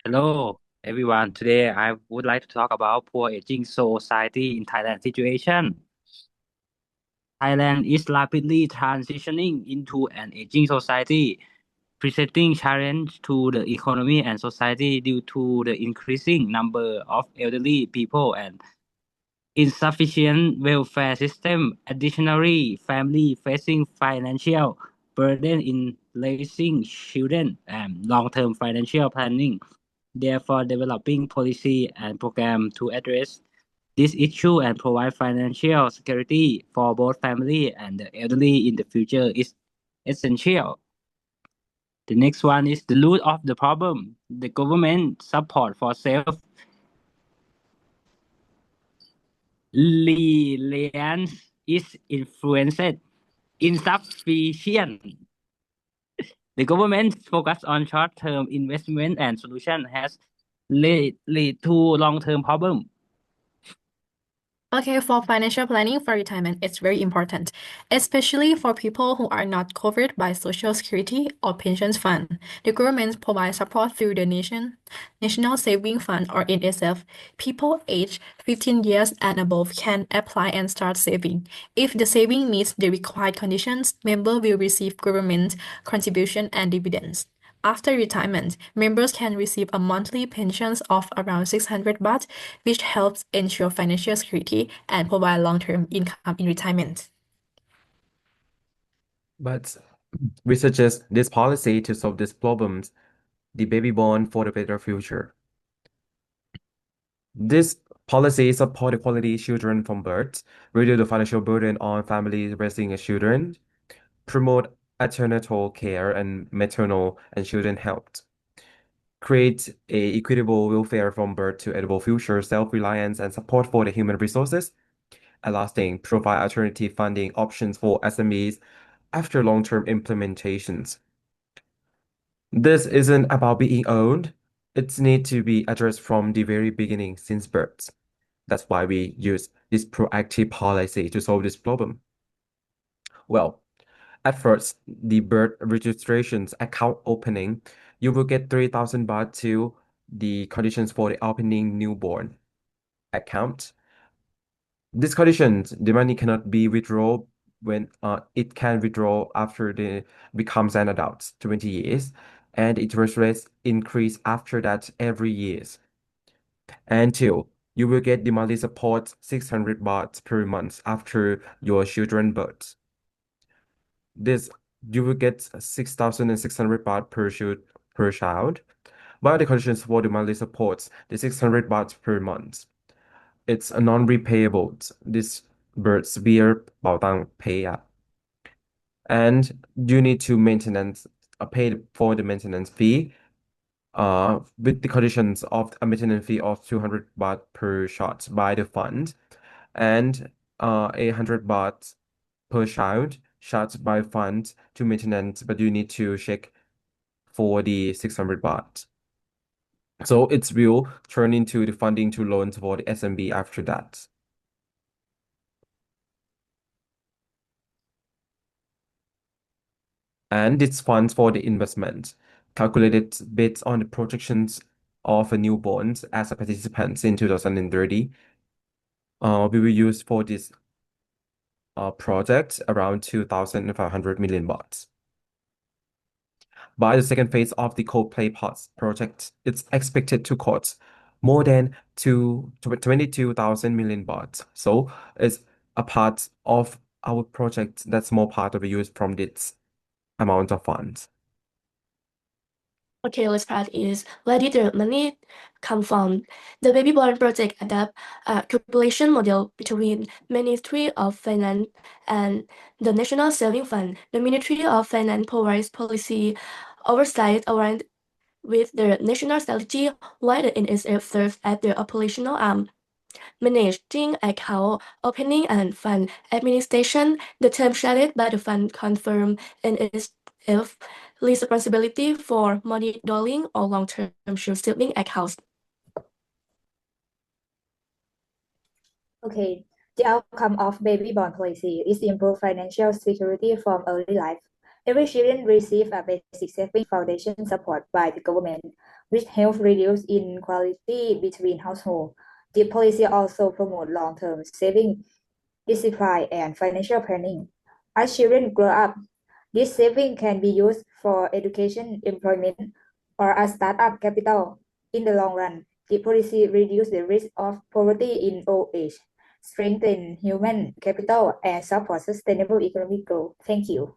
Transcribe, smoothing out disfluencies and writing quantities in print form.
Hello, everyone. Today, I would like to talk about poor aging society in Thailand situation. Thailand is rapidly transitioning into an aging society, presenting challenge to the economy and society due to the increasing number of elderly people and insufficient welfare system. Additionally, family facing financial burden in raising children and long-term financial planning. Therefore, developing policy and program to address this issue and provide financial security for both family and the elderly in the future is essential. The next one is the root of the problem. The government support for self-reliance is influenced insufficient. The government's focus on short-term investment and solution has led to long-term problem. Okay, for financial planning for retirement, it's very important, especially for people who are not covered by Social Security or pensions fund. The government provides support through the National Saving Fund or NSF. People aged 15 years and above can apply and start saving. If the saving meets the required conditions, members will receive government contribution and dividends. After retirement, members can receive a monthly pension of around 600 baht, which helps ensure financial security and provide long-term income in retirement. But we suggest this policy to solve these problems, the baby born for the better future. This policy support equality children from birth, reduce the financial burden on families raising children, promote antenatal care and maternal and children health, create a equitable welfare from birth to edible future, self-reliance and support for the human resources, and lasting, provide alternative funding options for SMEs after long-term implementations. This isn't about being owned. It needs to be addressed from the very beginning since birth. That's why we use this proactive policy to solve this problem. Well, at first, the birth registrations account opening, you will get 3,000 baht to the conditions for the opening newborn account. These conditions, the money cannot be withdrawn when it can withdraw after the becomes an adult, 20 years, and interest rates increase after that every years. And two, you will get the monthly support 600 baht per month after your children birth. This you will get 6,600 baht per child. But the conditions for the monthly supports, the 600 baht per month. It's a non-repayable. This birth beer 保单 pay up. And you need to pay for the maintenance fee with the conditions of a maintenance fee of 200 baht per shot by the fund and 800 baht per child shot by fund to maintenance, but you need to check for the 600 baht. So it will turn into the funding to loans for the SMB after that. And it's funds for the investment, calculated based on the projections of a newborns as a participants in 2030. We will use for this project around 2,500 million baht. By the second phase of the Coldplay Pots project, it's expected to cost more than 22,000 million baht. So it's a part of our project that's more part of the use from this amount of funds. Okay, let's part is where did the money come from? The Baby Born Project adapt a calculation model between Ministry of Finance and the National Saving Fund. The Ministry of Finance provides policy oversight aligned with the national strategy, while the NSF serves as the operational arm. Managing account opening and fund administration, the term shared by the fund confirm NSF responsibility for monitoring or long-term saving accounts. Okay, the outcome of baby born policy is improve financial security from early life. Every children receive a basic saving foundation support by the government. which helps reduce inequality between households. The policy also promotes long-term saving, discipline, and financial planning. As children grow up, this saving can be used for education, employment, or as startup capital. In the long run, the policy reduces the risk of poverty in old age, strengthen human capital, and support sustainable economic growth. Thank you.